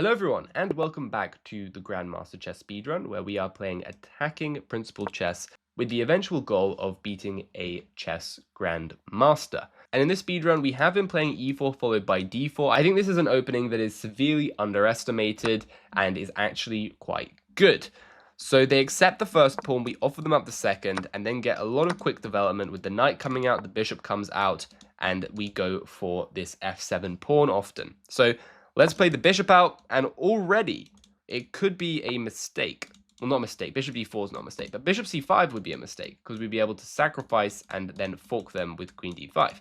Hello everyone, and welcome back to the Grandmaster Chess Speedrun, where we are playing attacking principle chess with the eventual goal of beating a chess Grandmaster. And in this speedrun, we have been playing e4 followed by d4. I think this is an opening that is severely underestimated and is actually quite good. So they accept the first pawn, we offer them up the second, and then get a lot of quick development with the knight coming out, the bishop comes out, and we go for this f7 pawn often. So let's play the bishop out, and already it could be a mistake. Well, not a mistake. Bishop d4 is not a mistake, but bishop c5 would be a mistake, because we'd be able to sacrifice and then fork them with queen d5.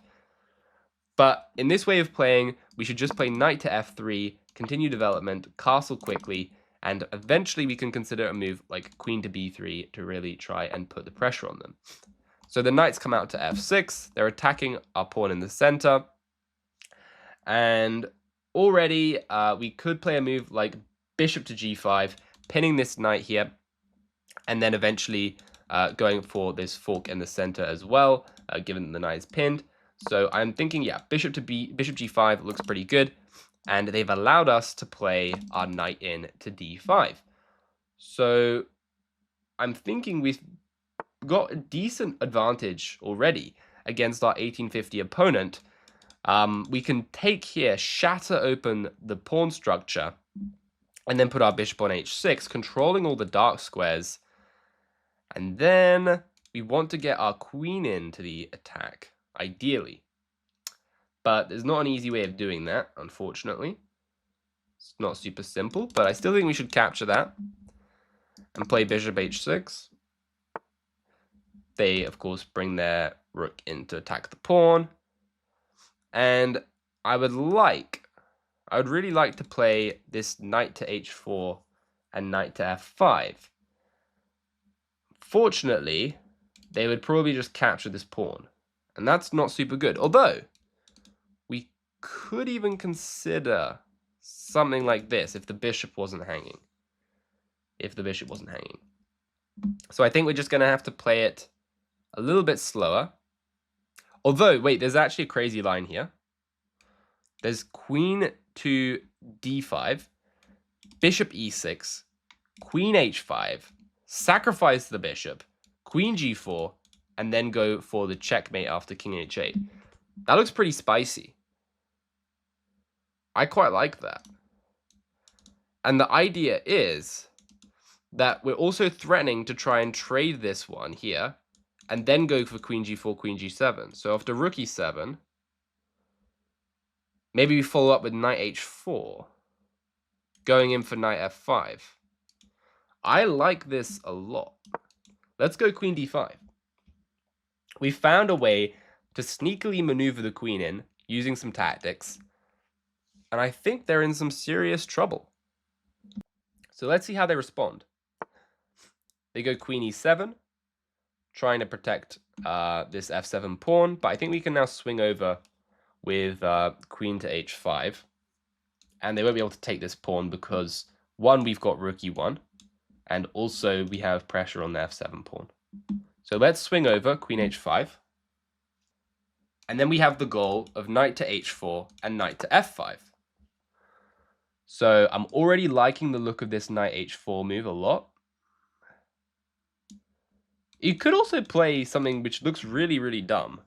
But in this way of playing, we should just play knight to f3, continue development, castle quickly, and eventually we can consider a move like queen to b3 to really try and put the pressure on them. So the knights come out to f6, they're attacking our pawn in the center, and already we could play a move like bishop to g5, pinning this knight here, and then eventually going for this fork in the center as well, given that the knight is pinned. So I'm thinking, yeah, bishop g5 looks pretty good, and they've allowed us to play our knight in to d5. So I'm thinking we've got a decent advantage already against our 1850 opponent. We can take here, shatter open the pawn structure, and then put our bishop on h6, controlling all the dark squares. And then we want to get our queen into the attack, ideally. But there's not an easy way of doing that, unfortunately. It's not super simple, but I still think we should capture that and play bishop h6. They, of course, bring their rook in to attack the pawn. And I would really like to play this knight to h4 and knight to f5. Fortunately, they would probably just capture this pawn, and that's not super good. Although, we could even consider something like this if the bishop wasn't hanging. So I think we're just going to have to play it a little bit slower. Although, wait, there's actually a crazy line here. There's queen to d5, bishop e6, queen h5, sacrifice the bishop, queen g4, and then go for the checkmate after king h8. That looks pretty spicy. I quite like that. And the idea is that we're also threatening to try and trade this one here, and then go for queen g4, queen g7. So after rook e7, maybe we follow up with knight h4, going in for knight f5. I like this a lot. Let's go queen d5. We found a way to sneakily maneuver the queen in, using some tactics, and I think they're in some serious trouble. So let's see how they respond. They go queen e7, trying to protect this f7 pawn, but I think we can now swing over with queen to h5, and they won't be able to take this pawn because, one, we've got rook e1, and also we have pressure on the f7 pawn. So let's swing over queen h5, and then we have the goal of knight to h4 and knight to f5. So I'm already liking the look of this knight h4 move a lot. You could also play something which looks really, really dumb,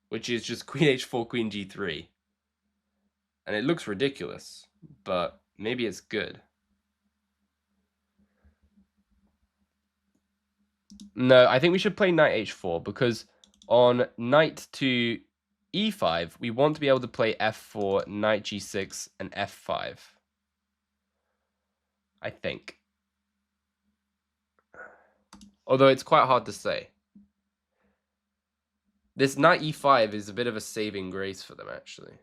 which is just queen h4, queen g3. And it looks ridiculous, but maybe it's good. No, I think we should play knight h4, because on knight to e5, we want to be able to play f4, knight g6, and f5. I think. Although it's quite hard to say. This knight e5 is a bit of a saving grace for them, actually.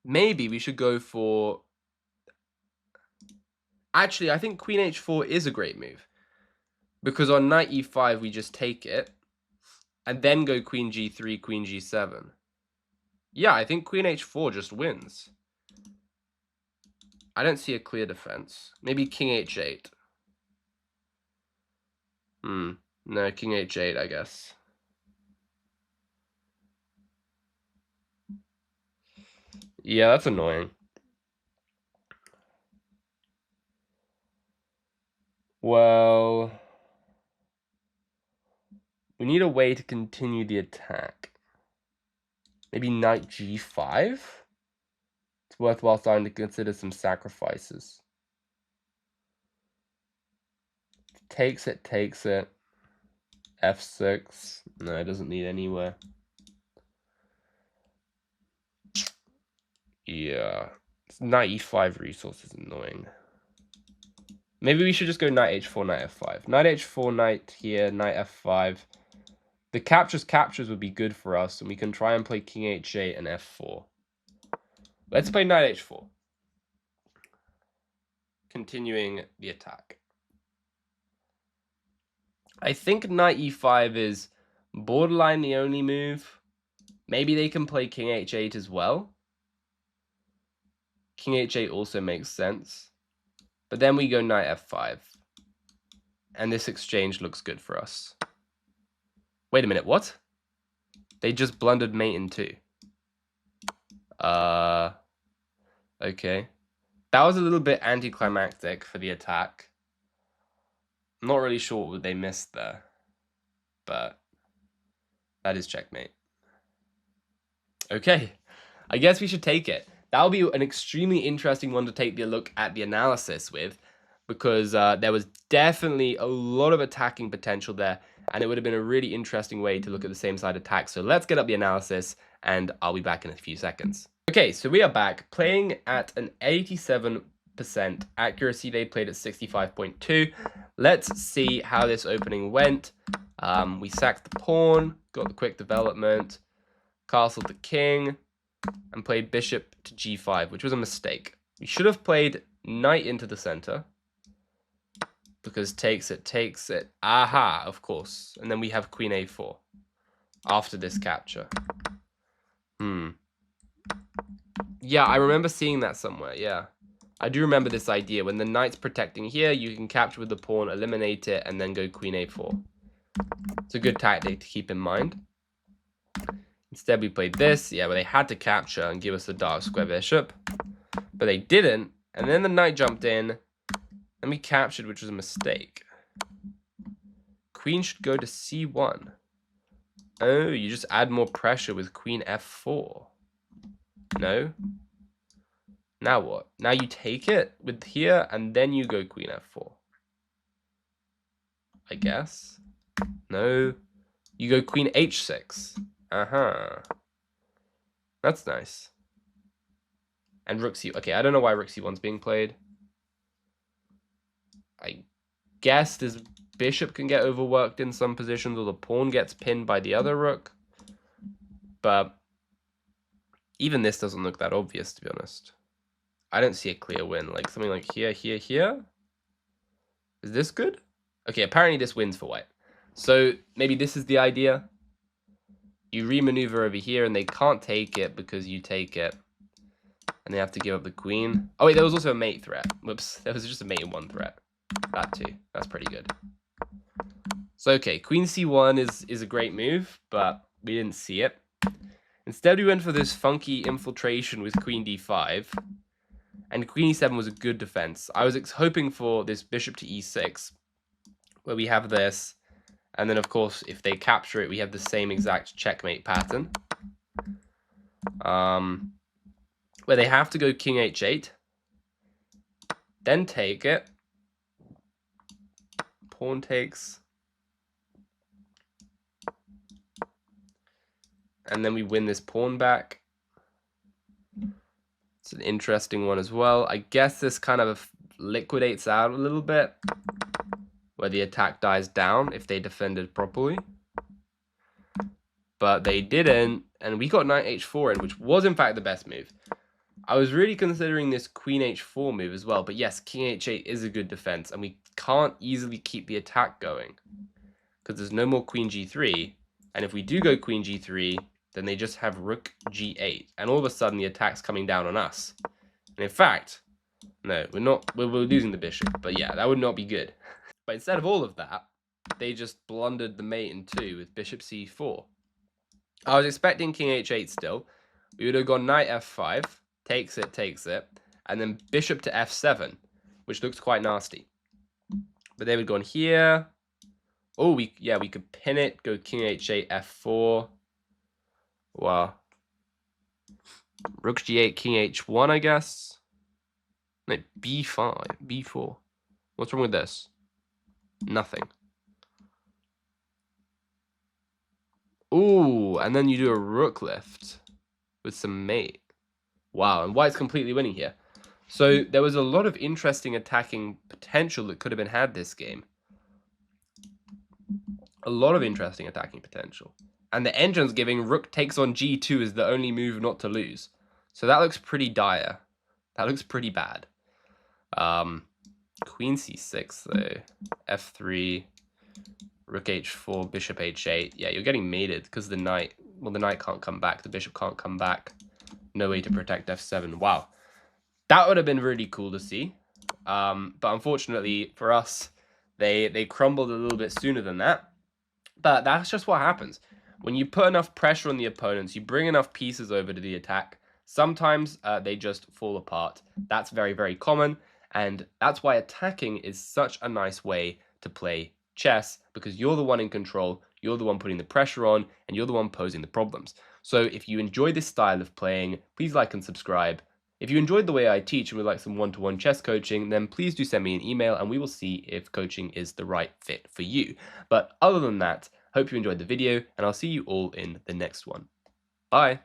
Maybe we should go for... Actually, I think queen h4 is a great move, because on knight e5, we just take it, and then go queen g3, queen g7. Yeah, I think queen h4 just wins. I don't see a clear defense. Maybe king h8. No, king h8, I guess. Yeah, that's annoying. Well, we need a way to continue the attack. Maybe knight g5? It's worthwhile starting to consider some sacrifices. Takes it, takes it. f6. No, it doesn't lead anywhere. Yeah. Knight e5 resource is annoying. Maybe we should just go knight h4, knight f5. Knight h4, knight here, knight f5. The captures would be good for us, and we can try and play king h8 and f4. Let's play knight h4. Continuing the attack. I think knight e5 is borderline the only move. Maybe they can play king h8 as well. King h8 also makes sense. But then we go knight f5. And this exchange looks good for us. Wait a minute, what? They just blundered mate in 2. Okay. That was a little bit anticlimactic for the attack. I'm not really sure what they missed there. But that is checkmate. Okay. I guess we should take it. That'll be an extremely interesting one to take a look at the analysis with, because there was definitely a lot of attacking potential there, and it would have been a really interesting way to look at the same side attack. So let's get up the analysis, and I'll be back in a few seconds. Okay, so we are back, playing at an 87% accuracy. They played at 65.2. Let's see how this opening went. We sacked the pawn, got the quick development, castled the king, and played bishop to g5, which was a mistake. We should have played knight into the center, because takes it. Aha, of course. And then we have queen a4 after this capture. Yeah, I remember seeing that somewhere, yeah. I do remember this idea. When the knight's protecting here, you can capture with the pawn, eliminate it, and then go queen a4. It's a good tactic to keep in mind. Instead, we played this, yeah, where they had to capture and give us the dark square bishop. But they didn't, and then the knight jumped in, and we captured, which was a mistake. Queen should go to c1. Oh, you just add more pressure with queen f4. No? Now what? Now you take it with here, and then you go queen f4. I guess. No. You go queen h6. Uh-huh. That's nice. And rook c... Okay, I don't know why rook c1's being played. I guess this bishop can get overworked in some positions, or the pawn gets pinned by the other rook. But even this doesn't look that obvious, to be honest. I don't see a clear win. Like something like here, here, here. Is this good? Okay, apparently this wins for white. So maybe this is the idea. You remaneuver over here, and they can't take it because you take it. And they have to give up the queen. Oh, wait, there was also a mate threat. Whoops, there was just a mate in 1 threat. That too. That's pretty good. So, okay, queen c1 is a great move, but we didn't see it. Instead, we went for this funky infiltration with queen d5. And queen e7 was a good defense. I was hoping for this bishop to e6, where we have this. And then, of course, if they capture it, we have the same exact checkmate pattern. Where they have to go king h8. Then take it. Pawn takes. And then we win this pawn back. It's an interesting one as well. I guess this kind of liquidates out a little bit, where the attack dies down if they defended properly. But they didn't, and we got knight h4 in, which was in fact the best move. I was really considering this queen h4 move as well, but yes, king h8 is a good defense, and we can't easily keep the attack going, because there's no more queen g3, and if we do go queen g3, then they just have rook g8, and all of a sudden the attack's coming down on us. And in fact, no, we're losing the bishop, but yeah, that would not be good. But instead of all of that, they just blundered the mate in 2 with bishop c4. I was expecting king h8 still. We would have gone knight f5, takes it, and then bishop to f7, which looks quite nasty. But they would go on here. Oh, we could pin it, go king h8, f4. Wow. Rook g8, king h1, I guess. No, b5, b4. What's wrong with this? Nothing. Ooh, and then you do a rook lift with some mate. Wow, and white's completely winning here. So there was a lot of interesting attacking potential that could have been had this game. A lot of interesting attacking potential. And the engine's giving rook takes on g2 as the only move not to lose. So that looks pretty dire. That looks pretty bad. Queen c6 though. f3, rook h4, bishop h8. Yeah, you're getting mated because the knight, well, the knight can't come back. The bishop can't come back. No way to protect f7. Wow. That would have been really cool to see. But unfortunately for us, they crumbled a little bit sooner than that. But that's just what happens. When you put enough pressure on the opponents, you bring enough pieces over to the attack, sometimes they just fall apart. That's very, very common. And that's why attacking is such a nice way to play chess, because you're the one in control, you're the one putting the pressure on, and you're the one posing the problems. So if you enjoy this style of playing, please like and subscribe. If you enjoyed the way I teach and would like some one-to-one chess coaching, then please do send me an email and we will see if coaching is the right fit for you. But other than that, hope you enjoyed the video and I'll see you all in the next one. Bye!